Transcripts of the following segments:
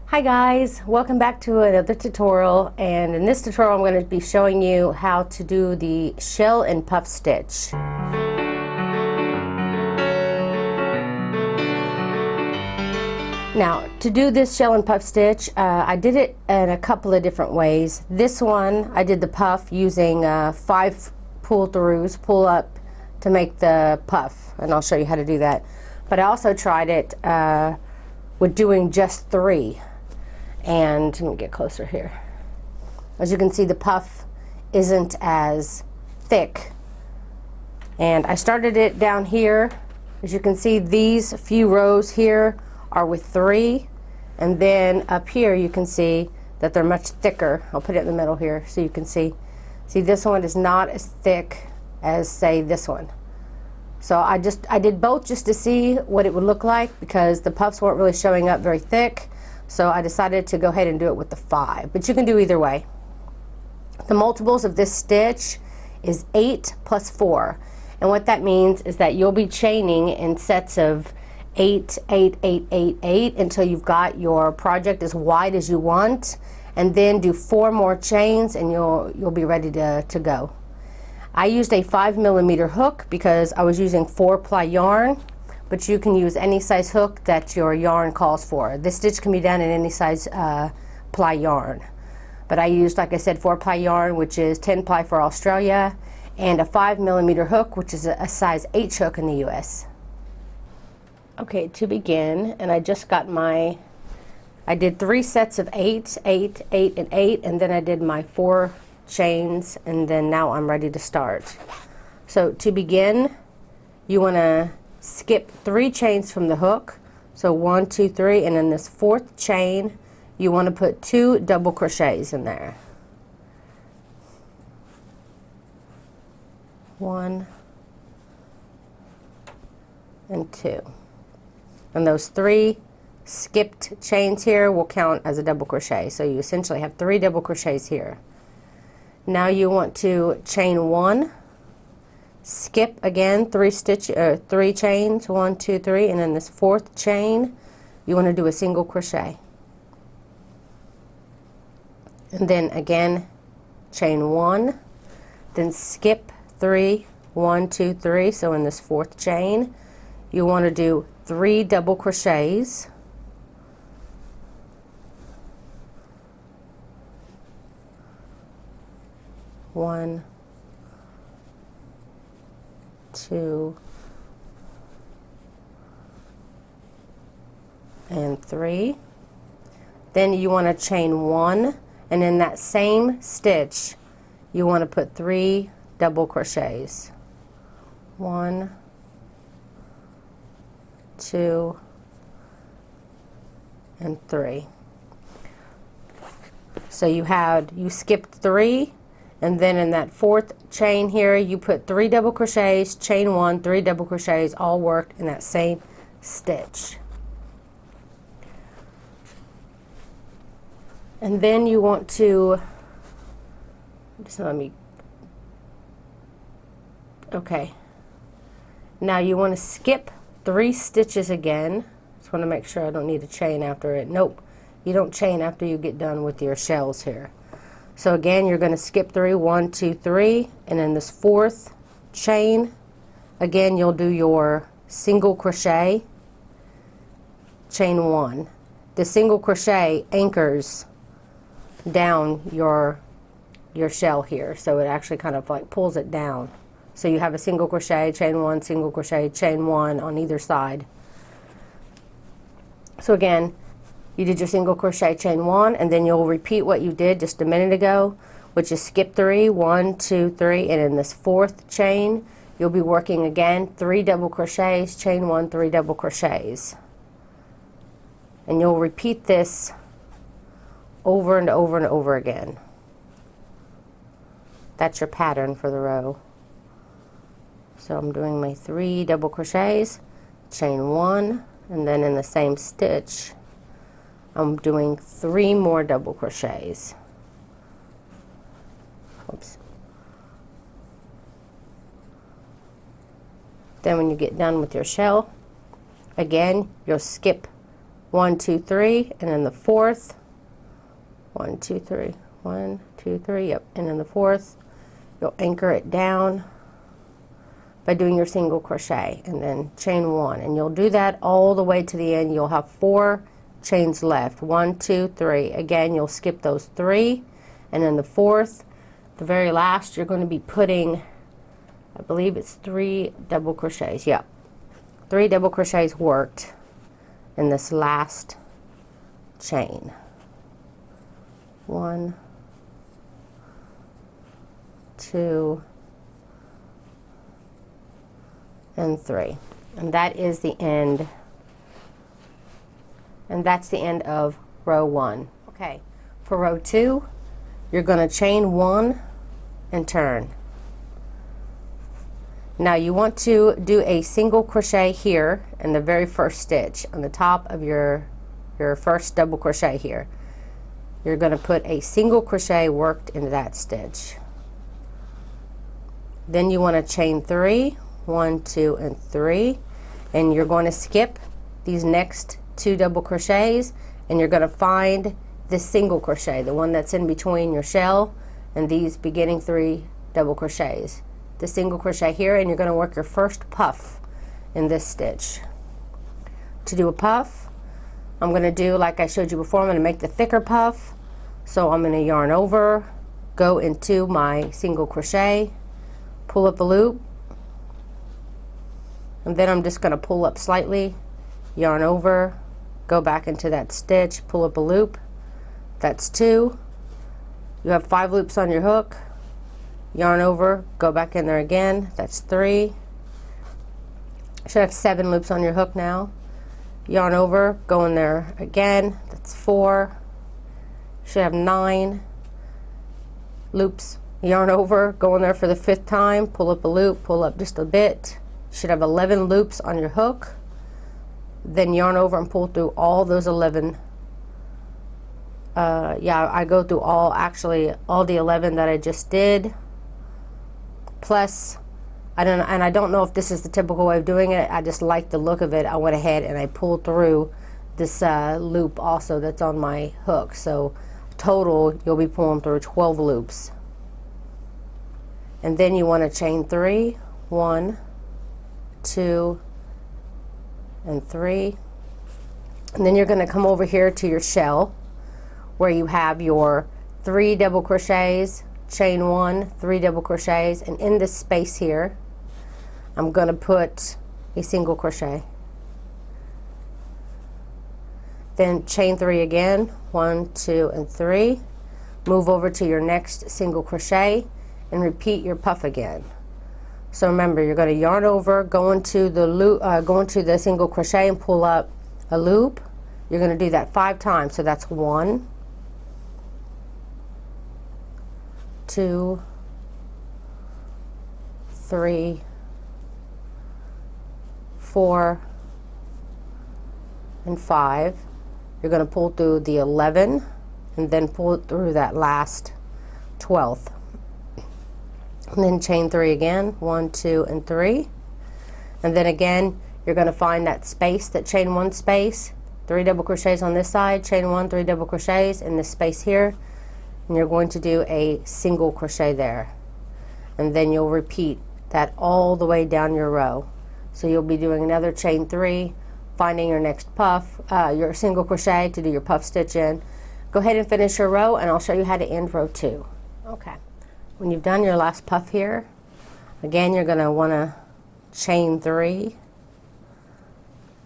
Hi guys, welcome back to another tutorial, and in this tutorial I'm going to be showing you how to do the shell and puff stitch. Now to do this shell and puff stitch, I did it in a couple of different ways. This one I did the puff using 5 pull-throughs, pull up to make the puff, and I'll show you how to do that. But I also tried it with doing just 3. And let me get closer here. As you can see, the puff isn't as thick. And I started it down here. As you can see, these few rows here are with 3. And then up here you can see that they're much thicker. I'll put it in the middle here so you can see. See, this one is not as thick as, say, this one. So I did both just to see what it would look like, because the puffs weren't really showing up very thick. So I decided to go ahead and do it with the 5, but you can do either way. The multiples of this stitch is 8 plus 4. And what that means is that you'll be chaining in sets of 8, 8, 8, 8, 8 until you've got your project as wide as you want, and then do 4 more chains and you'll be ready to go. I used a 5mm hook because I was using 4-ply yarn. But you can use any size hook that your yarn calls for. This stitch can be done in any size ply yarn. But I used, like I said, 4-ply yarn, which is 10-ply for Australia, and a 5mm hook, which is a size H hook in the US. Okay, to begin, and I just got I did 3 sets of 8, 8, 8, and 8, and then I did my 4 chains, and then now I'm ready to start. So to begin, you want to skip 3 chains from the hook. So 1, 2, 3, and in this 4th chain you want to put 2 double crochets in there. 1 and 2. And those 3 skipped chains here will count as a double crochet. So you essentially have 3 double crochets here. Now you want to chain 1, skip again 3 chains, 1, 2, 3, and in this 4th chain you want to do a single crochet, and then again chain 1, then skip 3, 1, 2, 3. So in this 4th chain you want to do 3 double crochets, 1, 2, and 3. Then you want to chain 1, and in that same stitch you want to put 3 double crochets. 1, 2, and 3. So you skipped 3, and then in that 4th chain here you put 3 double crochets, chain 1, 3 double crochets, all worked in that same stitch. And then you want to okay, now you want to skip 3 stitches again. Just want to make sure I don't need a chain after it. Nope, you don't chain after you get done with your shells here. So again, you're going to skip 3, 1, 2, 3, and in this 4th chain, again you'll do your single crochet, chain 1. The single crochet anchors down your shell here, so it actually kind of like pulls it down. So you have a single crochet, chain 1, single crochet, chain 1 on either side. So again, you did your single crochet, chain 1, and then you'll repeat what you did just a minute ago, which is skip 3, 1, 2, 3, and in this 4th chain you'll be working again 3 double crochets, chain 1, 3 double crochets. And you'll repeat this over and over and over again. That's your pattern for the row. So I'm doing my 3 double crochets, chain 1, and then in the same stitch I'm doing 3 more double crochets. Oops. Then when you get done with your shell, again you'll skip 1, 2, 3, and then the fourth, 1, 2, 3, 1, 2, 3, yep, and then the fourth. You'll anchor it down by doing your single crochet and then chain 1, and you'll do that all the way to the end. You'll have 4 chains left. 1, 2, 3. Again, you'll skip those 3, and then the fourth, the very last, you're going to be putting, I believe it's 3 double crochets. Yep, 3 double crochets worked in this last chain. 1, 2, and 3, and that is the end, and that's the end of row 1. Okay, for row 2, you're going to chain 1 and turn. Now you want to do a single crochet here in the very first stitch on the top of your first double crochet here. You're going to put a single crochet worked into that stitch. Then you want to chain 3, 1, 2, and 3, and you're going to skip these next 2 double crochets, and you're going to find this single crochet, the one that's in between your shell and these beginning 3 double crochets. The single crochet here, and you're going to work your first puff in this stitch. To do a puff, I'm going to do like I showed you before. I'm going to make the thicker puff, so I'm going to yarn over, go into my single crochet, pull up a loop, and then I'm just going to pull up slightly, yarn over, go back into that stitch, pull up a loop. That's 2. You have 5 loops on your hook, yarn over, go back in there again. That's 3. You should have 7 loops on your hook now. Yarn over, go in there again. That's 4. You should have 9 loops. Yarn over, go in there for the 5th time, pull up a loop, pull up just a bit. You should have 11 loops on your hook. Then yarn over and pull through all those 11. Yeah, I go through all the 11 that I just did. Plus, I don't know if this is the typical way of doing it. I just like the look of it. I went ahead and I pulled through this loop also that's on my hook. So total, you'll be pulling through 12 loops. And then you want to chain 3, 1, 2, and 3. And then you're going to come over here to your shell where you have your 3 double crochets, chain 1, 3 double crochets, and in this space here I'm going to put a single crochet. Then chain 3 again, 1, 2, and 3. Move over to your next single crochet and repeat your puff again. So remember, you're going to yarn over, go into the loop, go into the single crochet and pull up a loop. You're going to do that 5 times. So that's 1, 2, 3, 4, and 5. You're going to pull through the 11 and then pull through that last 12th. And then chain 3 again, 1, 2, and 3. And then again, you're going to find that space, that chain 1 space, 3 double crochets on this side, chain 1, 3 double crochets in this space here, and you're going to do a single crochet there. And then you'll repeat that all the way down your row. So you'll be doing another chain 3, finding your next puff, your single crochet to do your puff stitch in. Go ahead and finish your row, and I'll show you how to end row 2. Okay. When you've done your last puff here, again, you're going to want to chain 3,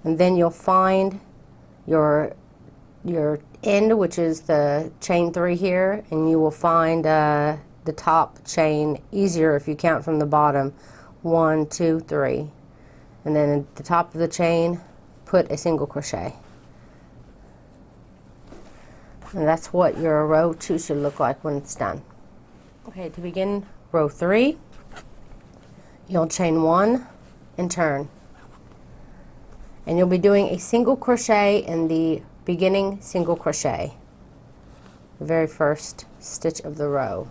and then you'll find your end, which is the chain 3 here, and you will find the top chain easier if you count from the bottom. 1, 2, 3, and then at the top of the chain, put a single crochet. And that's what your row 2 should look like when it's done. Okay, to begin row 3, you'll chain 1 and turn. And you'll be doing a single crochet in the beginning single crochet, the very first stitch of the row.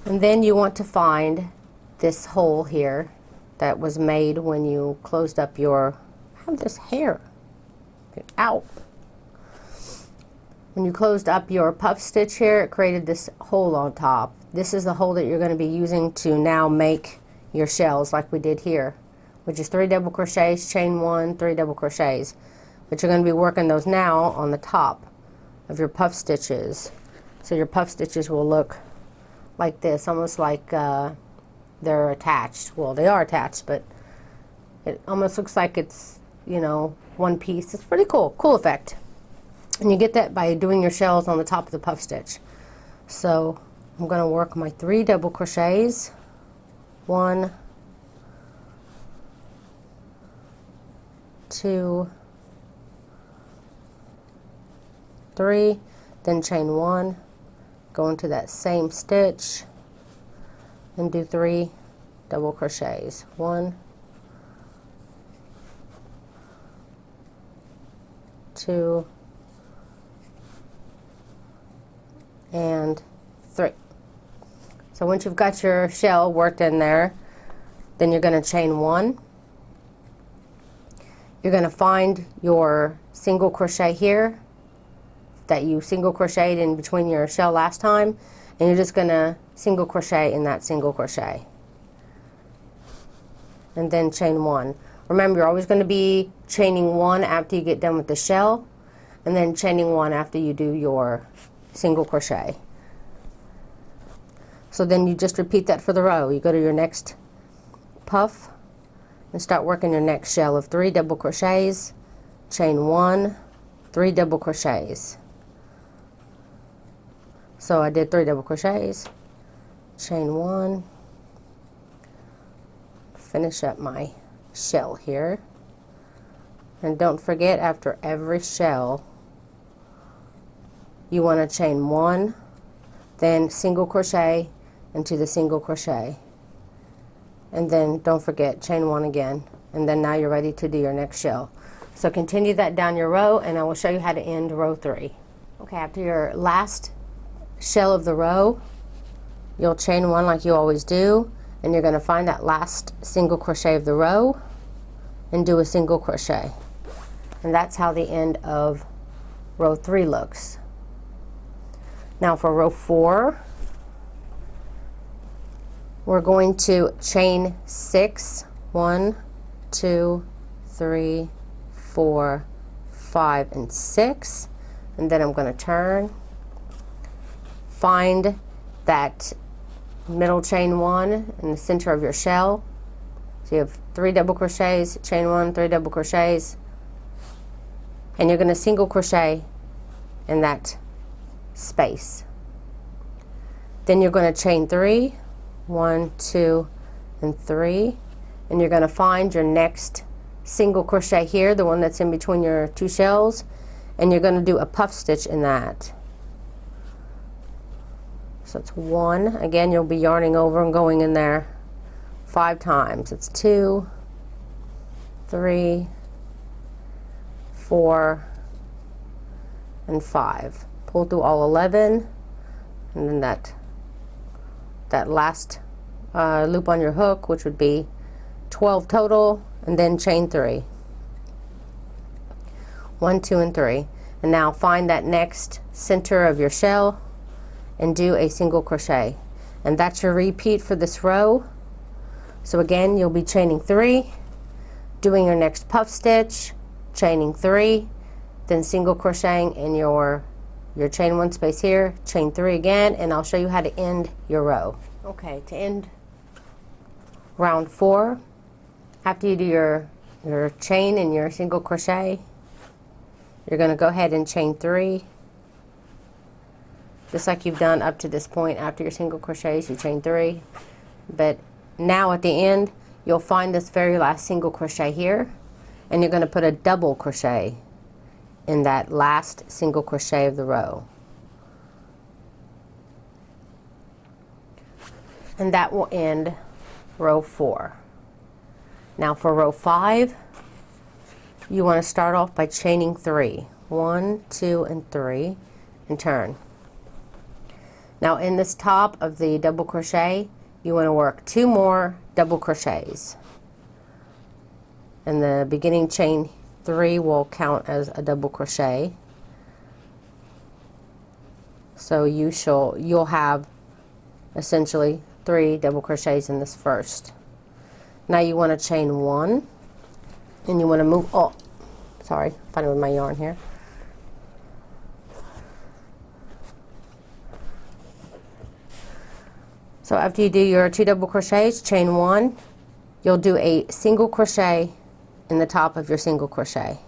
And then you want to find this hole here that was made when you closed up your, I have this hair, out. When you closed up your puff stitch here, it created this hole on top. This is the hole that you're going to be using to now make your shells like we did here, which is 3 double crochets, chain 1, 3 double crochets. But you're going to be working those now on the top of your puff stitches. So your puff stitches will look like this, almost like they're attached. Well, they are attached, but it almost looks like it's, you know, one piece. It's pretty cool. Cool effect. And you get that by doing your shells on the top of the puff stitch. So I'm going to work my 3 double crochets. 1, 2, 3, then chain 1, go into that same stitch and do 3 double crochets. 1, 2, and 3. So once you've got your shell worked in there, then you're going to chain 1. You're going to find your single crochet here that you single crocheted in between your shell last time, and you're just going to single crochet in that single crochet. And then chain 1. Remember, you're always going to be chaining 1 after you get done with the shell, and then chaining 1 after you do your single crochet. So then you just repeat that for the row. You go to your next puff and start working your next shell of 3 double crochets, chain 1, 3 double crochets. So I did 3 double crochets, chain 1, finish up my shell here, and don't forget, after every shell you want to chain 1, then single crochet into the single crochet, and then don't forget, chain 1 again, and then now you're ready to do your next shell. So continue that down your row, and I will show you how to end row 3. Okay, after your last shell of the row, you'll chain 1 like you always do, and you're going to find that last single crochet of the row and do a single crochet. And that's how the end of row 3 looks. Now for row 4, we're going to chain 6, 1, 2, 3, 4, 5, and 6, and then I'm going to turn, find that middle chain 1 in the center of your shell. So you have 3 double crochets, chain 1, 3 double crochets, and you're going to single crochet in that space. Then you're going to chain 3, 1, 2, and 3, and you're going to find your next single crochet here, the one that's in between your 2 shells, and you're going to do a puff stitch in that. So it's 1. Again, you'll be yarning over and going in there 5 times. It's 2, 3, 4, and 5. Pull through all 11, and then that last loop on your hook, which would be 12 total, and then chain 3. 1, 2, and 3. And now find that next center of your shell and do a single crochet. And that's your repeat for this row. So again, you'll be chaining 3, doing your next puff stitch, chaining 3, then single crocheting in your chain 1 space here, chain 3 again, and I'll show you how to end your row. Okay, to end round 4, after you do your chain and your single crochet, you're going to go ahead and chain 3, just like you've done up to this point. After your single crochets, you chain 3, but now at the end, you'll find this very last single crochet here, and you're going to put a double crochet in that last single crochet of the row. And that will end row 4. Now for row 5, you want to start off by chaining 3. 1, 2, and 3, and turn. Now in this top of the double crochet, you want to work 2 more double crochets. and the beginning chain 3 will count as a double crochet. So you'll have essentially 3 double crochets in this first. Now you want to chain 1, and you want to move, oh, sorry, fighting with my yarn here. So after you do your 2 double crochets, chain 1, you'll do a single crochet in the top of your single crochet.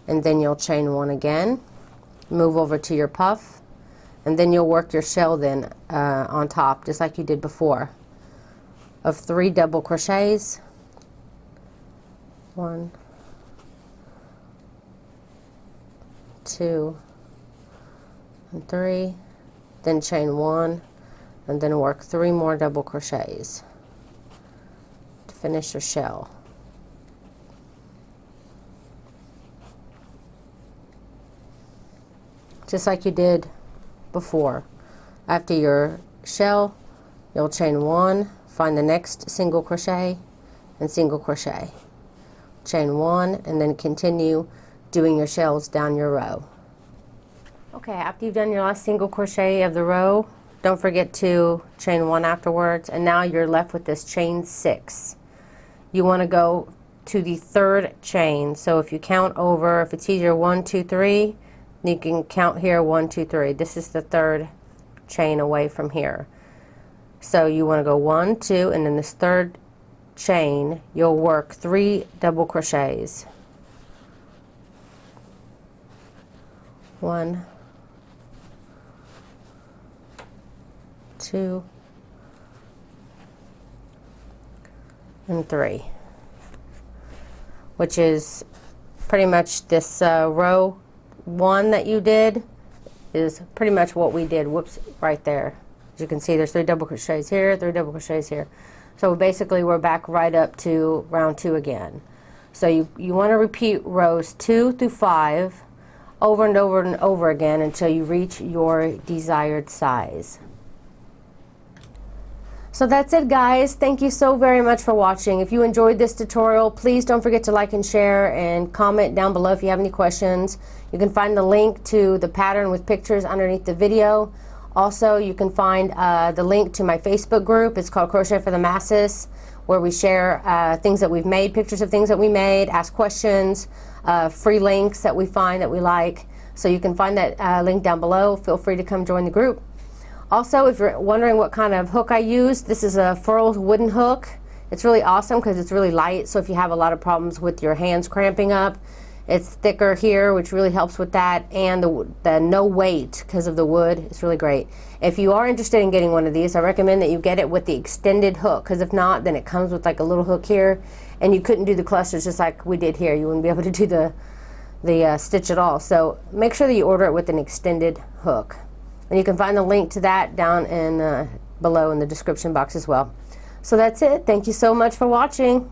And then you'll chain 1 again, move over to your puff, and then you'll work your shell then on top, just like you did before, of 3 double crochets. 1, 2, and 3, then chain 1, and then work 3 more double crochets to finish your shell. Just like you did before. After your shell, you'll chain 1, find the next single crochet, and single crochet. Chain 1, and then continue doing your shells down your row. Okay, after you've done your last single crochet of the row, don't forget to chain 1 afterwards, and now you're left with this chain 6. You want to go to the 3rd chain. So if you count over, if it's easier, 1, 2, 3, you can count here 1, 2, 3. This is the 3rd chain away from here. So you want to go 1, 2, and in this 3rd chain you'll work 3 double crochets. 1, 2, and 3, which is pretty much this row 1 that you did is pretty much what we did. Whoops, right there. As you can see, there's 3 double crochets here, 3 double crochets here. So basically we're back right up to round 2 again. So you want to repeat rows 2 through 5 over and over and over again until you reach your desired size. So that's it, guys. Thank you so very much for watching. If you enjoyed this tutorial, please don't forget to like and share and comment down below if you have any questions. You can find the link to the pattern with pictures underneath the video. Also, you can find the link to my Facebook group. It's called Crochet for the Masses, where we share things that we've made, pictures of things that we made, ask questions, free links that we find that we like. So you can find that link down below. Feel free to come join the group. Also, if you're wondering what kind of hook I use, this is a furled wooden hook. It's really awesome because it's really light, so if you have a lot of problems with your hands cramping up, it's thicker here, which really helps with that, and the no weight because of the wood. It's really great. If you are interested in getting one of these, I recommend that you get it with the extended hook, because if not, then it comes with like a little hook here, and you couldn't do the clusters just like we did here. You wouldn't be able to do the stitch at all. So make sure that you order it with an extended hook. And you can find the link to that down in below in the description box as well. So that's it. Thank you so much for watching.